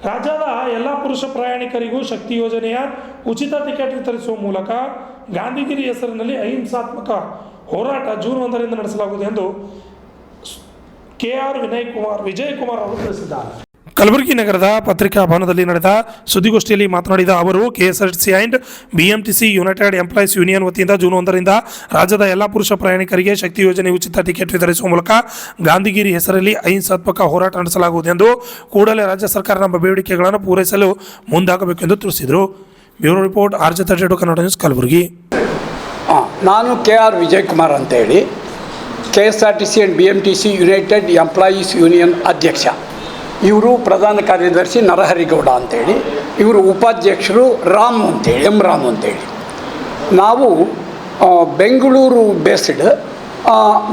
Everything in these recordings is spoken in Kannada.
ರಾಜ್ಯದ ಎಲ್ಲ ಪುರುಷ ಪ್ರಯಾಣಿಕರಿಗೂ ಶಕ್ತಿ ಯೋಜನೆಯ ಉಚಿತ ಟಿಕೆಟ್ ವಿತರಿಸುವ ಮೂಲಕ ಗಾಂಧಿಗಿರಿ ಹೆಸರಿನಲ್ಲಿ ಅಹಿಂಸಾತ್ಮಕ ಹೋರಾಟ ಜೂನ್ 1ರಿಂದ ನಡೆಸಲಾಗುವುದು ಎಂದು KR ವಿಜಯಕುಮಾರ್ ಅವರು ತಿಳಿಸಿದ್ದಾರೆ. ಕಲಬುರಗಿ ನಗರದ ಪತ್ರಿಕಾ ಭವನದಲ್ಲಿ ನಡೆದ ಸುದ್ದಿಗೋಷ್ಠಿಯಲ್ಲಿ ಮಾತನಾಡಿದ ಅವರು KSRTC and BMTC United employees union ವತಿಯಿಂದ ಜೂನ್ 1ರಿಂದ ರಾಜ್ಯದ ಎಲ್ಲ ಪುರುಷ ಪ್ರಯಾಣಿಕರಿಗೆ ಶಕ್ತಿ ಯೋಜನೆ ಉಚಿತ ಟಿಕೆಟ್ ವಿತರಿಸುವ ಮೂಲಕ ಗಾಂಧಿಗಿರಿ ಹೆಸರಲ್ಲಿ ಅಹಿಂಸಾತ್ಮಕ ಹೋರಾಟ ನಡೆಸಲಾಗುವುದು ಎಂದು ಕೂಡಲೇ ರಾಜ್ಯ ಸರ್ಕಾರ ನಮ್ಮ ಬೇಡಿಕೆಗಳನ್ನು ಪೂರೈಸಲು ಮುಂದಾಗಬೇಕೆಂದು ತಿಳಿಸಿದರು. Bureau report RJ32 Kannada news Kalaburagi. ನಾನು KR ವಿಜಯಕುಮಾರ್ ಅಂತೇಳಿ KSRTC and BMTC United employees union ಅಧ್ಯಕ್ಷ. ಇವರು ಪ್ರಧಾನ ಕಾರ್ಯದರ್ಶಿ ನರಹರಿಗೌಡ ಅಂತೇಳಿ, ಇವರು ಉಪಾಧ್ಯಕ್ಷರು ರಾಮ್ ಅಂತೇಳಿ, ರಾಮ್ ಅಂತೇಳಿ. ನಾವು ಬೆಂಗಳೂರು ಬೇಸ್ಡ್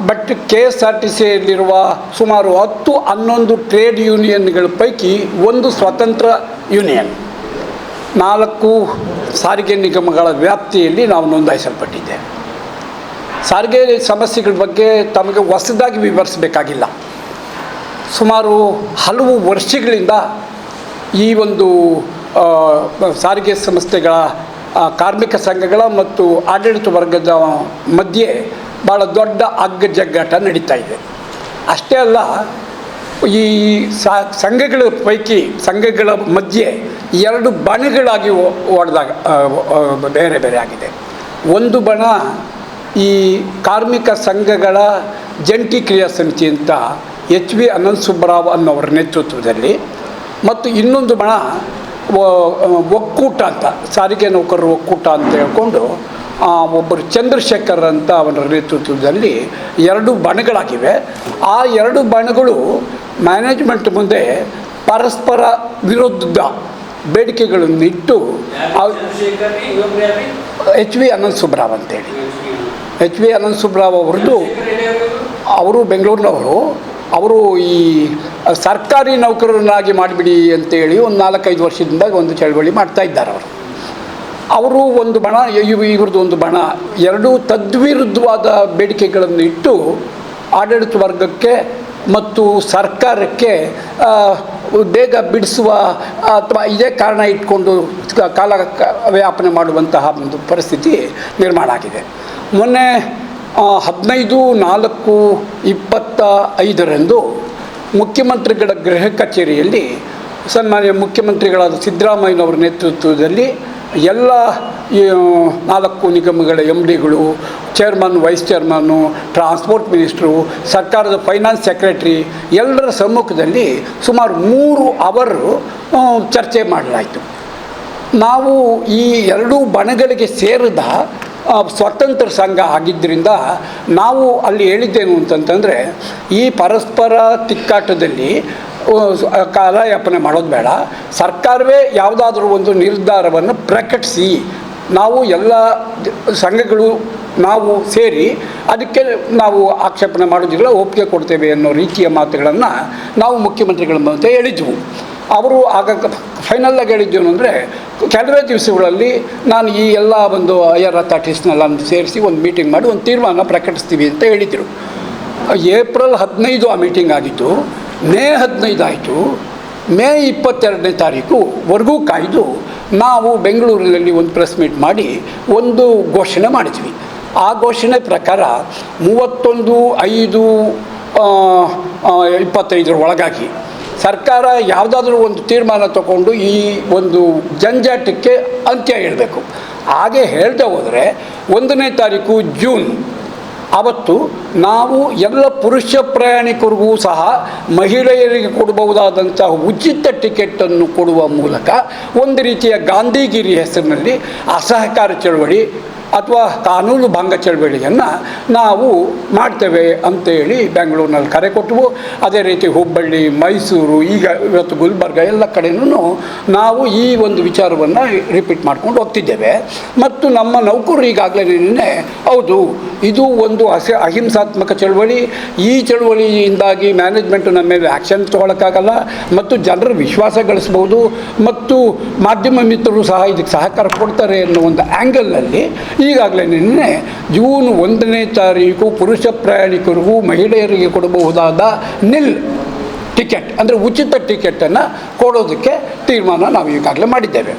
ಬಟ್ KSRTCಯಲ್ಲಿರುವ ಸುಮಾರು 10-11 ಟ್ರೇಡ್ ಯೂನಿಯನ್ಗಳ ಪೈಕಿ ಒಂದು ಸ್ವತಂತ್ರ ಯೂನಿಯನ್. 4 ಸಾರಿಗೆ ನಿಗಮಗಳ ವ್ಯಾಪ್ತಿಯಲ್ಲಿ ನಾವು ನೋಂದಾಯಿಸಲ್ಪಟ್ಟಿದ್ದೇವೆ. ಸಾರಿಗೆ ಸಮಸ್ಯೆಗಳ ಬಗ್ಗೆ ತಮಗೆ ಹೊಸದಾಗಿ ವಿವರಿಸಬೇಕಾಗಿಲ್ಲ. ಸುಮಾರು ಹಲವು ವರ್ಷಗಳಿಂದ ಈ ಒಂದು ಸಾರಿಗೆ ಸಂಸ್ಥೆಗಳ ಕಾರ್ಮಿಕ ಸಂಘಗಳ ಮತ್ತು ಆಡಳಿತ ವರ್ಗದ ಮಧ್ಯೆ ಭಾಳ ದೊಡ್ಡ ಅಗ್ಗಜಗ್ಗಾಟ ನಡೀತಾ ಇದೆ. ಅಷ್ಟೇ ಅಲ್ಲ, ಈ ಸಂಘಗಳ ಪೈಕಿ ಸಂಘಗಳ ಮಧ್ಯೆ 2 ಬಣಗಳಾಗಿ ಒಡೆದಾಗ ಬೇರೆ ಬೇರೆ ಆಗಿದೆ. ಒಂದು ಬಣ ಈ ಕಾರ್ಮಿಕ ಸಂಘಗಳ ಜಂಟಿ ಕ್ರಿಯಾ ಸಮಿತಿ ಅಂತ HV ಅನಂತ ಸುಬ್ಬರಾವ್ ಅನ್ನೋರ ನೇತೃತ್ವದಲ್ಲಿ, ಮತ್ತು ಇನ್ನೊಂದು ಬಣ ಒಕ್ಕೂಟ ಅಂತ, ಸಾರಿಗೆ ನೌಕರರ ಒಕ್ಕೂಟ ಅಂತ ಹೇಳ್ಕೊಂಡು ಒಬ್ಬರು ಚಂದ್ರಶೇಖರ್ ಅಂತ ಅವರ ನೇತೃತ್ವದಲ್ಲಿ 2 ಬಣಗಳಾಗಿವೆ. ಆ 2 ಬಣಗಳು ಮ್ಯಾನೇಜ್ಮೆಂಟ್ ಮುಂದೆ ಪರಸ್ಪರ ವಿರುದ್ಧ ಬೇಡಿಕೆಗಳನ್ನು ಇಟ್ಟು HV ಅನಂತ ಸುಬ್ಬರಾವ್ ಅಂತೇಳಿ, HV ಅನಂತ ಸುಬ್ಬರಾವ್ ಅವ್ರದ್ದು, ಅವರು ಬೆಂಗಳೂರಿನವರು. ಅವರು ಈ ಸರ್ಕಾರಿ ನೌಕರರನ್ನಾಗಿ ಮಾಡಿಬಿಡಿ ಅಂತೇಳಿ ಒಂದು 4-5 ವರ್ಷದಿಂದ ಒಂದು ಚಳವಳಿ ಮಾಡ್ತಾ ಇದ್ದಾರೆ. ಅವರು ಒಂದು ಬಣ, ಇವ್ರದ್ದು ಒಂದು ಬಣ, 2 ತದ್ವಿರುದ್ಧವಾದ ಬೇಡಿಕೆಗಳನ್ನು ಇಟ್ಟು ಆಡಳಿತ ವರ್ಗಕ್ಕೆ ಮತ್ತು ಸರ್ಕಾರಕ್ಕೆ ಬೇಗ ಬಿಡಿಸುವ ಅಥವಾ ಇದೇ ಕಾರಣ ಇಟ್ಕೊಂಡು ಕಾಲ ವ್ಯಾಪನೆ ಮಾಡುವಂತಹ ಒಂದು ಪರಿಸ್ಥಿತಿ ನಿರ್ಮಾಣ ಆಗಿದೆ. ಮೊನ್ನೆ 15/4/25 ಮುಖ್ಯಮಂತ್ರಿಗಳ ಗೃಹ ಕಚೇರಿಯಲ್ಲಿ ಸನ್ಮಾನ್ಯ ಮುಖ್ಯಮಂತ್ರಿಗಳಾದ ಸಿದ್ದರಾಮಯ್ಯನವರ ನೇತೃತ್ವದಲ್ಲಿ ಎಲ್ಲ 4 ನಿಗಮಗಳ MDಗಳು, ಚೇರ್ಮನ್, ವೈಸ್ ಚೇರ್ಮನ್ನು, ಟ್ರಾನ್ಸ್ಪೋರ್ಟ್ ಮಿನಿಸ್ಟ್ರು, ಸರ್ಕಾರದ ಫೈನಾನ್ಸ್ ಸೆಕ್ರೆಟರಿ ಎಲ್ಲರ ಸಮ್ಮುಖದಲ್ಲಿ ಸುಮಾರು 3 ಅವರ್ ಚರ್ಚೆ ಮಾಡಲಾಯಿತು. ನಾವು ಈ 2 ಬಣಗಳಿಗೆ ಸೇರಿದ ಸ್ವತಂತ್ರ ಸಂಘ ಆಗಿದ್ದರಿಂದ ನಾವು ಅಲ್ಲಿ ಹೇಳಿದ್ದೇನು ಅಂತಂತಂದರೆ, ಈ ಪರಸ್ಪರ ತಿಕ್ಕಾಟದಲ್ಲಿ ಕಾಲಯಾಪನೆ ಮಾಡೋದು ಬೇಡ, ಸರ್ಕಾರವೇ ಯಾವುದಾದ್ರೂ ಒಂದು ನಿರ್ಧಾರವನ್ನು ಪ್ರಕಟಿಸಿ ನಾವು ಎಲ್ಲ ಸಂಘಗಳು ನಾವು ಸೇರಿ ಅದಕ್ಕೆ ನಾವು ಆಕ್ಷೇಪಣೆ ಮಾಡೋದಿಲ್ಲ, ಒಪ್ಪಿಗೆ ಕೊಡ್ತೇವೆ ಅನ್ನೋ ರೀತಿಯ ಮಾತುಗಳನ್ನು ನಾವು ಮುಖ್ಯಮಂತ್ರಿಗಳ ಮುಂದೆ ಹೇಳಿದ್ವು. ಅವರು ಆಗ ಫೈನಲ್ಲಾಗಿ ಹೇಳಿದ್ದೇನು ಅಂದರೆ, ಕೆಲವೇ ದಿವಸಗಳಲ್ಲಿ ನಾನು ಈ ಎಲ್ಲ ಒಂದು ಹೈಯರ್ ಅಥಾರಿಟೀಸ್ನೆಲ್ಲ ಸೇರಿಸಿ ಒಂದು ಮೀಟಿಂಗ್ ಮಾಡಿ ಒಂದು ತೀರ್ಮಾನ ಪ್ರಕಟಿಸ್ತೀವಿ ಅಂತ ಹೇಳಿದರು. ಏಪ್ರಿಲ್ 15 ಆ ಮೀಟಿಂಗ್ ಆಗಿತ್ತು. ಮೇ 15 ಆಯಿತು. ಮೇ 22ನೇ ತಾರೀಕುವರೆಗೂ ಕಾಯ್ದು ನಾವು ಬೆಂಗಳೂರಿನಲ್ಲಿ ಒಂದು ಪ್ರೆಸ್ ಮೀಟ್ ಮಾಡಿ ಒಂದು ಘೋಷಣೆ ಮಾಡಿದ್ವಿ. ಆ ಘೋಷಣೆ ಪ್ರಕಾರ 31/5/25 ಒಳಗಾಗಿ ಸರ್ಕಾರ ಯಾವುದಾದ್ರೂ ಒಂದು ತೀರ್ಮಾನ ತಗೊಂಡು ಈ ಒಂದು ಜಂಜಾಟಕ್ಕೆ ಅಂತ್ಯ ಹೇಳಬೇಕು. ಹಾಗೆ ಹೇಳ್ತಾ ಹೋದರೆ 1ನೇ ತಾರೀಕು ಜೂನ್ ಅವತ್ತು ನಾವು ಎಲ್ಲ ಪುರುಷ ಪ್ರಯಾಣಿಕರಿಗೂ ಸಹ ಮಹಿಳೆಯರಿಗೆ ಕೊಡಬಹುದಾದಂತಹ ಉಚಿತ ಟಿಕೆಟನ್ನು ಕೊಡುವ ಮೂಲಕ ಒಂದು ರೀತಿಯ ಗಾಂಧಿಗಿರಿ ಹೆಸರಿನಲ್ಲಿ ಅಸಹಕಾರ ಚಳವಳಿ ಅಥವಾ ಕಾನೂನು ಭಂಗ ಚಳವಳಿಯನ್ನು ನಾವು ಮಾಡ್ತೇವೆ ಅಂತೇಳಿ ಬೆಂಗಳೂರಿನಲ್ಲಿ ಕರೆ ಕೊಟ್ಟವು. ಅದೇ ರೀತಿ ಹುಬ್ಬಳ್ಳಿ, ಮೈಸೂರು, ಈಗ ಇವತ್ತು ಗುಲ್ಬರ್ಗ ಎಲ್ಲ ಕಡೆಯೂ ನಾವು ಈ ಒಂದು ವಿಚಾರವನ್ನು ರಿಪೀಟ್ ಮಾಡ್ಕೊಂಡು ಹೋಗ್ತಿದ್ದೇವೆ. ಮತ್ತು ನಮ್ಮ ನೌಕರರು ಈಗಾಗಲೇ ನಿನ್ನೆ ಹೌದು ಇದು ಒಂದು ಅಹಿಂಸಾತ್ಮಕ ಚಳವಳಿ, ಈ ಚಳವಳಿಯಿಂದಾಗಿ ಮ್ಯಾನೇಜ್ಮೆಂಟು ನಮ್ಮ ಮೇಲೆ ಆ್ಯಕ್ಷನ್ ತೊಗೊಳಕ್ಕಾಗಲ್ಲ ಮತ್ತು ಜನರ ವಿಶ್ವಾಸ ಗಳಿಸ್ಬೋದು ಮತ್ತು ಮಾಧ್ಯಮ ಮಿತ್ರರು ಸಹ ಇದಕ್ಕೆ ಸಹಕಾರ ಕೊಡ್ತಾರೆ ಅನ್ನೋ ಒಂದು ಆ್ಯಂಗಲ್ನಲ್ಲಿ ಈಗಾಗಲೇ ನಿನ್ನೆ ಜೂನ್ 1ನೇ ತಾರೀಕು ಪುರುಷ ಪ್ರಯಾಣಿಕರಿಗೂ ಮಹಿಳೆಯರಿಗೆ ಕೊಡಬಹುದಾದ ನಿಲ್ ಟಿಕೆಟ್ ಅಂದರೆ ಉಚಿತ ಟಿಕೆಟನ್ನು ಕೊಡೋದಕ್ಕೆ ತೀರ್ಮಾನ ನಾವು ಈಗಾಗಲೇ ಮಾಡಿದ್ದೇವೆ.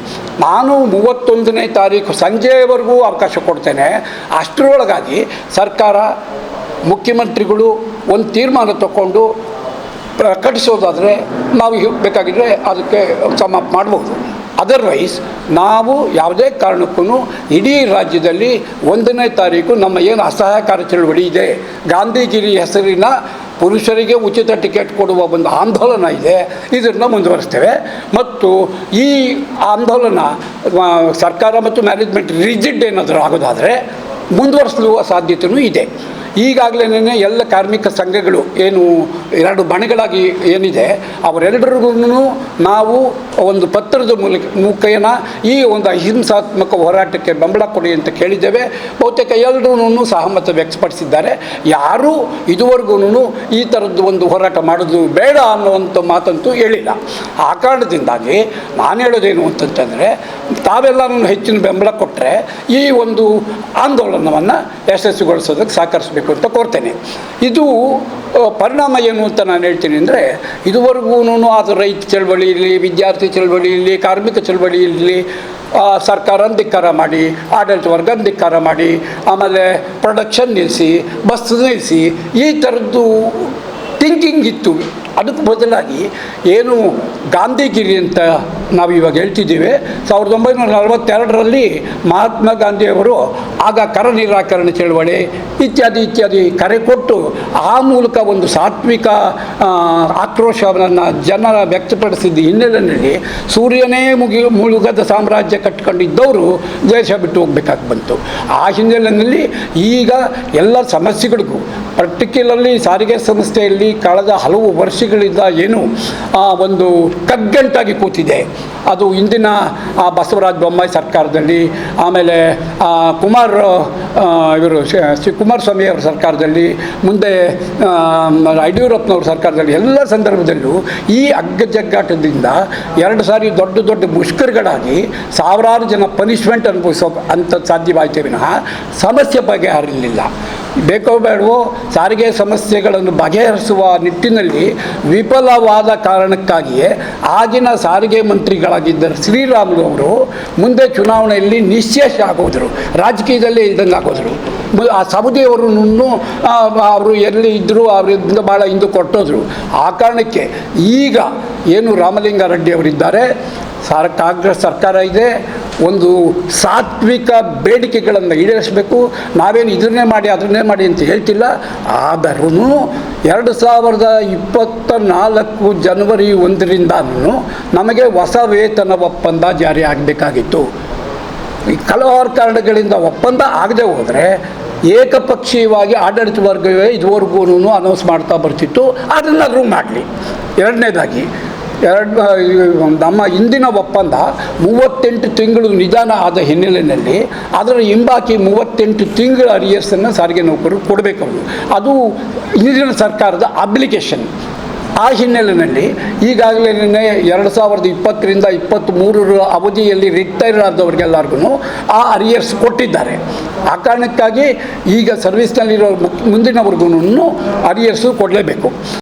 ನಾನು 31ನೇ ತಾರೀಕು ಸಂಜೆಯವರೆಗೂ ಅವಕಾಶ ಕೊಡ್ತೇನೆ. ಅಷ್ಟರೊಳಗಾಗಿ ಸರ್ಕಾರ, ಮುಖ್ಯಮಂತ್ರಿಗಳು ಒಂದು ತೀರ್ಮಾನ ತಗೊಂಡು ಪ್ರಕಟಿಸೋದಾದರೆ ನಾವು ಬೇಕಾಗಿದ್ದರೆ ಅದಕ್ಕೆ ಸಮಾಪ್ ಮಾಡ್ಬೋದು. ಅದರ್ವೈಸ್ ನಾವು ಯಾವುದೇ ಕಾರಣಕ್ಕೂ ಇಡೀ ರಾಜ್ಯದಲ್ಲಿ 1ನೇ ತಾರೀಕು ನಮ್ಮ ಏನು ಅಸಹಕಾರ ಚಳವಳಿ ಇದೆ, ಗಾಂಧಿಗಿರಿ ಹೆಸರಿನ ಪುರುಷರಿಗೆ ಉಚಿತ ಟಿಕೆಟ್ ಕೊಡುವ ಒಂದು ಆಂದೋಲನ ಇದೆ, ಇದನ್ನು ಮುಂದುವರಿಸ್ತೇವೆ. ಮತ್ತು ಈ ಆಂದೋಲನ ಸರ್ಕಾರ ಮತ್ತು ಮ್ಯಾನೇಜ್ಮೆಂಟ್ ರಿಜಿಡ್ ಏನಾದರೂ ಆಗೋದಾದರೆ ಮುಂದುವರಿಸುವ ಸಾಧ್ಯತೆಯೂ ಇದೆ. ಈಗಾಗಲೇ ಎಲ್ಲ ಕಾರ್ಮಿಕ ಸಂಘಗಳು ಏನು 2 ಬಣಗಳಾಗಿ ಏನಿದೆ ಅವರೆಲ್ಲರಿಗೂ ನಾವು ಒಂದು ಪತ್ರದ ಮುಖೇನ ಈ ಒಂದು ಅಹಿಂಸಾತ್ಮಕ ಹೋರಾಟಕ್ಕೆ ಬೆಂಬಲ ಕೊಡಿ ಅಂತ ಕೇಳಿದ್ದೇವೆ. ಬಹುತೇಕ ಎಲ್ಲರೂ ಸಹಮತ ವ್ಯಕ್ತಪಡಿಸಿದ್ದಾರೆ. ಯಾರೂ ಇದುವರೆಗೂ ಈ ಥರದ್ದು ಒಂದು ಹೋರಾಟ ಮಾಡೋದು ಬೇಡ ಅನ್ನುವಂಥ ಮಾತಂತೂ ಹೇಳಿಲ್ಲ. ಆ ಕಾರಣದಿಂದಾಗಿ ನಾನು ಹೇಳೋದೇನು ಅಂತಂತಂದರೆ, ತಾವೆಲ್ಲರೂ ಹೆಚ್ಚಿನ ಬೆಂಬಲ ಕೊಟ್ಟರೆ ಈ ಒಂದು ಆಂದೋಲನವನ್ನು ಯಶಸ್ವಿಗೊಳಿಸೋದಕ್ಕೆ ಸಹಕರಿಸಬೇಕು ಅಂತ ಕೋರ್ತೇನೆ. ಇದು ಪರಿಣಾಮ ಏನು ಅಂತ ನಾನು ಹೇಳ್ತೀನಿ ಅಂದರೆ, ಇದುವರೆಗೂ ಅದು ರೈತ ಚಳವಳಿ ಇರಲಿ, ವಿದ್ಯಾರ್ಥಿ ಚಳವಳಿ ಇರಲಿ, ಕಾರ್ಮಿಕ ಚಳವಳಿ ಇರಲಿ, ಸರ್ಕಾರ ಧಿಕ್ಕಾರ ಮಾಡಿ, ಆಡಳಿತ ವರ್ಗ ಧಿಕ್ಕಾರ ಮಾಡಿ, ಆಮೇಲೆ ಪ್ರೊಡಕ್ಷನ್ ನಿಲ್ಲಿಸಿ, ಬಸ್ ನಿಲ್ಲಿಸಿ, ಈ ಥರದ್ದು ಥಿಂಕಿಂಗ್ ಇತ್ತು. ಅದಕ್ಕೆ ಬದಲಾಗಿ ಏನು ಗಾಂಧಿಗಿರಿ ಅಂತ ನಾವು ಇವಾಗ ಹೇಳ್ತಿದ್ದೀವಿ, 1942ರಲ್ಲಿ ಮಹಾತ್ಮ ಗಾಂಧಿಯವರು ಆಗ ಕರ ನಿರಾಕರಣೆ ಚಳವಳಿ ಇತ್ಯಾದಿ ಕರೆ ಕೊಟ್ಟು ಆ ಮೂಲಕ ಒಂದು ಸಾತ್ವಿಕ ಆಕ್ರೋಶವನ್ನು ಜನರ ವ್ಯಕ್ತಪಡಿಸಿದ್ದ ಹಿನ್ನೆಲೆಯಲ್ಲಿ ಸೂರ್ಯನೇ ಮುಳುಗದ ಸಾಮ್ರಾಜ್ಯ ಕಟ್ಕೊಂಡಿದ್ದವರು ದೇಶ ಬಿಟ್ಟು ಹೋಗಬೇಕಾಗಿ ಬಂತು. ಆ ಹಿನ್ನೆಲೆಯಲ್ಲಿ ಈಗ ಎಲ್ಲ ಸಮಸ್ಯೆಗಳಿಗೂ, ಪರ್ಟಿಕ್ಯುಲರ್ಲಿ ಸಾರಿಗೆ ಸಂಸ್ಥೆಯಲ್ಲಿ ಕಳೆದ ಹಲವು ವರ್ಷಗಳಿಂದ ಏನು ಒಂದು ಕಗ್ಗಂಟಾಗಿ ಕೂತಿದೆ, ಅದು ಇಂದಿನ ಬಸವರಾಜ ಬೊಮ್ಮಾಯಿ ಸರ್ಕಾರದಲ್ಲಿ, ಆಮೇಲೆ ಕುಮಾರಸ್ವಾಮಿ ಅವರ ಸರ್ಕಾರದಲ್ಲಿ, ಮುಂದೆ ಯಡಿಯೂರಪ್ಪನವ್ರ ಸರ್ಕಾರದಲ್ಲಿ, ಎಲ್ಲ ಸಂದರ್ಭದಲ್ಲೂ ಈ ಅಗ್ಗಜಗ್ಗಾಟದಿಂದ 2 ಸಾರಿ ದೊಡ್ಡ ಮುಷ್ಕರಗಳಾಗಿ ಸಾವಿರಾರು ಜನ ಪನಿಷ್ಮೆಂಟ್ ಅನುಭವಿಸೋ ಅಂಥ ಸಾಧ್ಯವಾಯಿತೇ ವಿನಃ ಸಮಸ್ಯೆ ಬಗೆಹರಿಲಿಲ್ಲ. ಬೇಕೋ ಬೇಡವೋ ಸಾರಿಗೆ ಸಮಸ್ಯೆಗಳನ್ನು ಬಗೆಹರಿಸುವ ನಿಟ್ಟಿನಲ್ಲಿ ವಿಫಲವಾದ ಕಾರಣಕ್ಕಾಗಿಯೇ ಆಗಿನ ಸಾರಿಗೆ ಮಂತ್ರಿಗಳಾಗಿದ್ದ ಶ್ರೀರಾಮುಲು ಅವರು ಮುಂದೆ ಚುನಾವಣೆಯಲ್ಲಿ ನಿಶ್ಶೇಷ ಆಗೋದರು, ರಾಜಕೀಯದಲ್ಲೇ ಇದ್ದಂಗೆ ಆಗೋದರು. ಆ ಸವದಿಯವರನ್ನು ಅವರು ಎಲ್ಲಿ ಇದ್ದರೂ ಅವರಿಂದ ಭಾಳ ಹಿಂದೆ ಕೊಟ್ಟೋದ್ರು. ಆ ಕಾರಣಕ್ಕೆ ಈಗ ಏನು ರಾಮಲಿಂಗಾರೆಡ್ಡಿ ಅವರಿದ್ದಾರೆ, ಕಾಂಗ್ರೆಸ್ ಸರ್ಕಾರ ಇದೆ, ಒಂದು ಸಾತ್ವಿಕ ಬೇಡಿಕೆಗಳನ್ನು ಈಡೇರಿಸಬೇಕು. ನಾವೇನು ಇದನ್ನೇ ಮಾಡಿ ಅದನ್ನೇ ಮಾಡಿ ಅಂತ ಹೇಳ್ತಿಲ್ಲ. ಆದರೂ 2024 ಜನವರಿ 1ರಿಂದನೂ ನಮಗೆ ಹೊಸ ವೇತನ ಒಪ್ಪಂದ ಜಾರಿ ಆಗಬೇಕಾಗಿತ್ತು. ಹಲವಾರು ಕಾರಣಗಳಿಂದ ಒಪ್ಪಂದ ಆಗದೆ ಹೋದರೆ ಏಕಪಕ್ಷೀಯವಾಗಿ ಆಡಳಿತ ವರ್ಗವೇ ಇದುವರೆಗೂ ಅನೌನ್ಸ್ ಮಾಡ್ತಾ ಬರ್ತಿತ್ತು. ಅದನ್ನಾದರೂ ಮಾಡಲಿ. ಎರಡನೇದಾಗಿ ನಮ್ಮ ಇಂದಿನ ಒಪ್ಪಂದ 38 ತಿಂಗಳು ನಿಧಾನ ಆದ ಹಿನ್ನೆಲೆಯಲ್ಲಿ ಅದರ ಹಿಂಬಾಕಿ 38 ತಿಂಗಳ ಅರಿಯರ್ಸನ್ನು ಸಾರಿಗೆ ನೌಕರರು ಕೊಡಬೇಕು. ಅದು ಇಂದಿನ ಸರ್ಕಾರದ ಅಪ್ಲಿಕೇಶನ್. ಆ ಹಿನ್ನೆಲೆಯಲ್ಲಿ ಈಗಾಗಲೇ 2020ರಿಂದ 23 ಅವಧಿಯಲ್ಲಿ ರಿಟೈರ್ ಆದವ್ರಿಗೆಲ್ಲರಿಗೂ ಆ ಅರಿಯರ್ಸ್ ಕೊಟ್ಟಿದ್ದಾರೆ. ಆ ಕಾರಣಕ್ಕಾಗಿ ಈಗ ಸರ್ವಿಸ್ನಲ್ಲಿರೋ ಮುಂದಿನವ್ರಿಗೂ ಅರಿಯರ್ಸು ಕೊಡಲೇಬೇಕು.